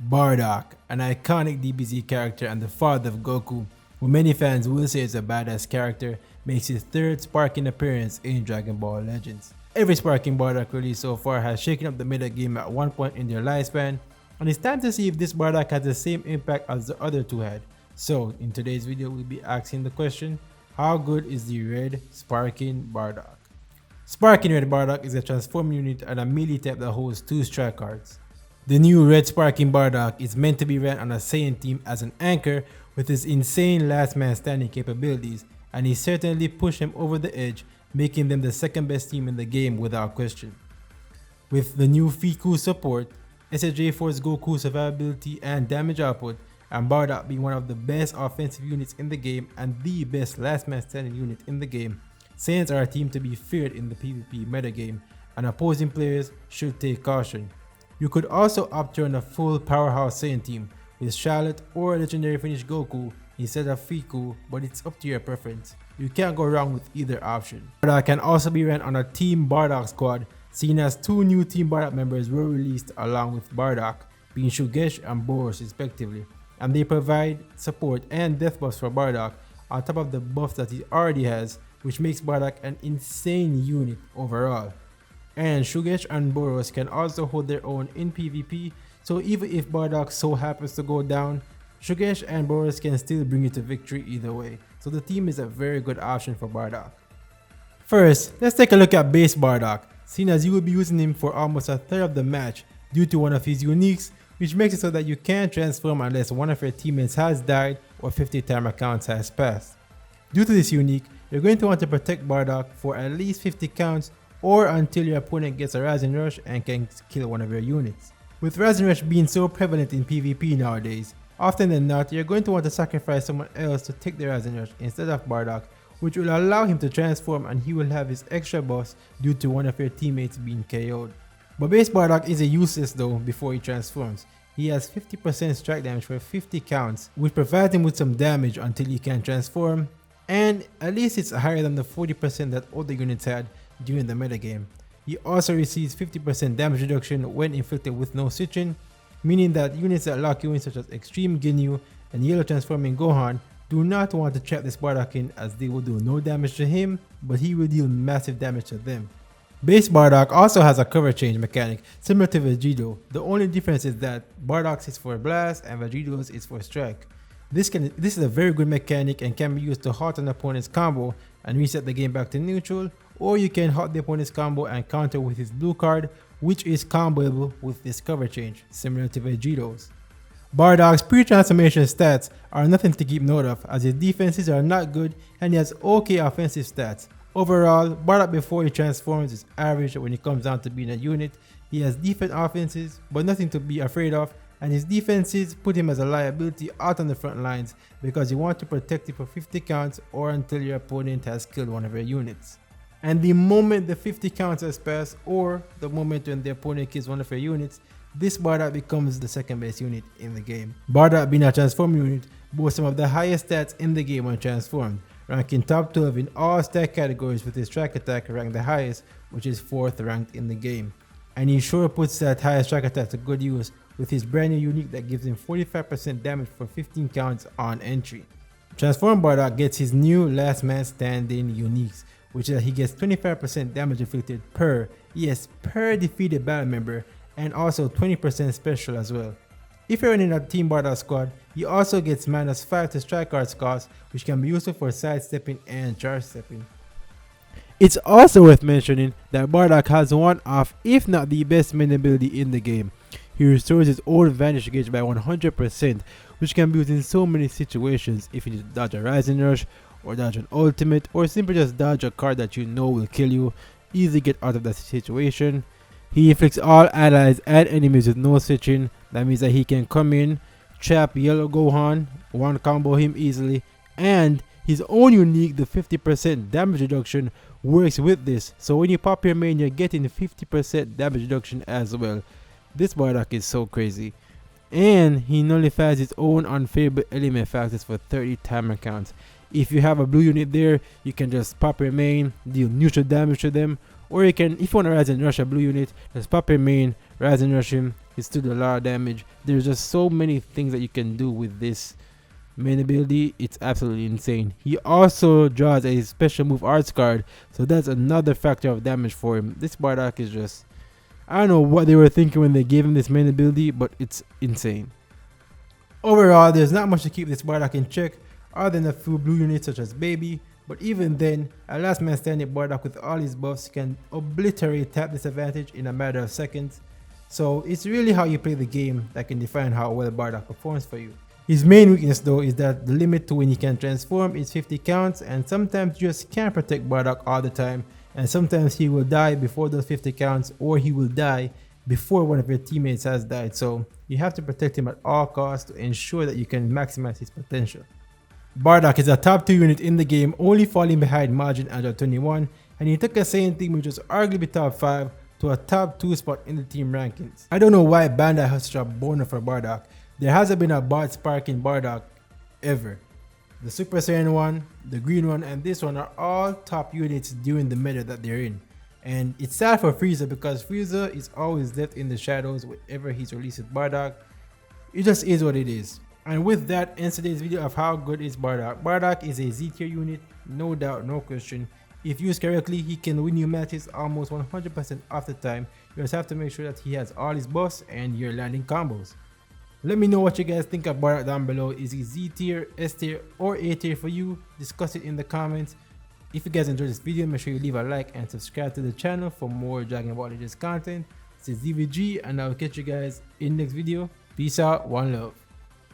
Bardock, an iconic DBZ character and the father of Goku, who many fans will say is a badass character, makes his third sparking appearance in Dragon Ball Legends. Every sparking Bardock release so far has shaken up the meta game at one point in their lifespan, and it's time to see if this Bardock has the same impact as the other two had. So in today's video we'll be asking the question, how good is the red sparking Bardock? Sparking red Bardock is a transform unit and a melee type that holds 2 strike cards. The new red sparking Bardock is meant to be ran on a Saiyan team as an anchor with his insane last man standing capabilities, and he certainly pushed him over the edge, making them the second best team in the game without question. With the new Fiku support, SSJ4's Goku survivability and damage output, and Bardock being one of the best offensive units in the game and the best last man standing unit in the game, Saiyans are a team to be feared in the PvP metagame, and opposing players should take caution. You could also opt to run a full powerhouse Saiyan team with Shoutout or legendary finish Goku instead of Fiku, but it's up to your preference. You can't go wrong with either option. Bardock can also be run on a Team Bardock squad, seeing as 2 new Team Bardock members were released along with Bardock, being Shugesh and Boros respectively, and they provide support and death buffs for Bardock on top of the buffs that he already has, which makes Bardock an insane unit overall. And Shugesh and Boros can also hold their own in PvP, so even if Bardock so happens to go down, Shugesh and Boros can still bring you to victory either way, so the team is a very good option for Bardock. First, let's take a look at base Bardock, seeing as you will be using him for almost a third of the match due to one of his uniques, which makes it so that you can't transform unless one of your teammates has died or 50 timer counts has passed. Due to this unique, you're going to want to protect Bardock for at least 50 counts or until your opponent gets a Rising Rush and can kill one of your units. With Rising Rush being so prevalent in PvP nowadays, often than not you're going to want to sacrifice someone else to take the Rising Rush instead of Bardock, which will allow him to transform and he will have his extra buffs due to one of your teammates being KO'd. But base Bardock isn't useless though before he transforms. He has 50% strike damage for 50 counts, which provides him with some damage until he can transform, and at least it's higher than the 40% that other units had during the metagame. He also receives 50% damage reduction when inflicted with no switching, meaning that units that lock you in such as Extreme Ginyu and Yellow Transforming Gohan do not want to trap this Bardock in, as they will do no damage to him, but he will deal massive damage to them. Base Bardock also has a cover change mechanic similar to Vegito. The only difference is that Bardock's is for blast and Vegito's is for strike. This is a very good mechanic and can be used to halt an opponent's combo and reset the game back to neutral, or you can halt the opponent's combo and counter with his blue card, which is comboable with this cover change, similar to Vegito's. Bardock's pre-transformation stats are nothing to keep note of, as his defenses are not good and he has okay offensive stats. Overall, Bardock before he transforms is average when it comes down to being a unit. He has decent offenses, but nothing to be afraid of, and his defenses put him as a liability out on the front lines because you want to protect it for 50 counts or until your opponent has killed one of your units. And the moment the 50 counts has passed, or the moment when the opponent kills one of your units, this Bardock becomes the second best unit in the game. Bardock, being a transform unit, boasts some of the highest stats in the game when transformed, ranking top 12 in all stat categories, with his strike attack ranked the highest, which is 4th ranked in the game. And he sure puts that highest strike attack to good use with his brand new unique that gives him 45% damage for 15 counts on entry. Transform Bardock gets his new last man standing uniques, which is that he gets 25% damage inflicted per defeated battle member, and also 20% special as well. If you're running a Team Bardock squad, he also gets -5 to strike cards cost, which can be useful for sidestepping and charge stepping. It's also worth mentioning that Bardock has one of, if not the best main ability in the game. He restores his old Vanish gauge by 100%, which can be used in so many situations if you need to dodge a Rising Rush, or dodge an ultimate, or simply just dodge a card that you know will kill you. Easily get out of that situation. He inflicts all allies and enemies with no switching. That means that he can come in, trap Yellow Gohan, one combo him easily, and his own unique, the 50% damage reduction, works with this. So when you pop your main, you're getting 50% damage reduction as well. This Bardock is so crazy. And he nullifies his own unfavorable element factors for 30 timer counts. If you have a blue unit there, you can just pop your main, deal neutral damage to them, or you can, if you want to Rising Rush a blue unit, just pop your main, Rising Rush him, He still do a lot of damage. There's just so many things that you can do with this main ability. It's absolutely insane. He also draws a special move arts card, so that's another factor of damage for him. This Bardock is just, I don't know what they were thinking when they gave him this main ability, but it's insane. Overall, there's not much to keep this Bardock in check other than a few blue units such as Baby, but even then, a last man standing Bardock with all his buffs can obliterate tap disadvantage in a matter of seconds. So it's really how you play the game that can define how well Bardock performs for you. His main weakness though is that the limit to when he can transform is 50 counts, and sometimes you just can't protect Bardock all the time, and sometimes he will die before those 50 counts, or he will die before one of your teammates has died. So you have to protect him at all costs to ensure that you can maximize his potential. Bardock is a top 2 unit in the game, only falling behind Margin Android 21, and he took a Saiyan team which was arguably top 5 to a top 2 spot in the team rankings. I don't know why Bandai has such a boner for Bardock. There hasn't been a bot sparking Bardock ever. The Super Saiyan one, the green one, and this one are all top units during the meta that they're in. And it's sad for Frieza because Frieza is always left in the shadows whenever he's released with Bardock. It just is what it is. And with that ends today's video of how good is Bardock. Bardock is a Z tier unit, no doubt, no question. If used correctly, he can win you matches almost 100% of the time. You just have to make sure that he has all his buffs and you're landing combos. Let me know what you guys think of Bardock down below. Is he Z tier, S tier, or A tier for you? Discuss it in the comments. If you guys enjoyed this video, make sure you leave a like and subscribe to the channel for more Dragon Ball Legends content. This is DVG, and I'll catch you guys in the next video. Peace out, one love.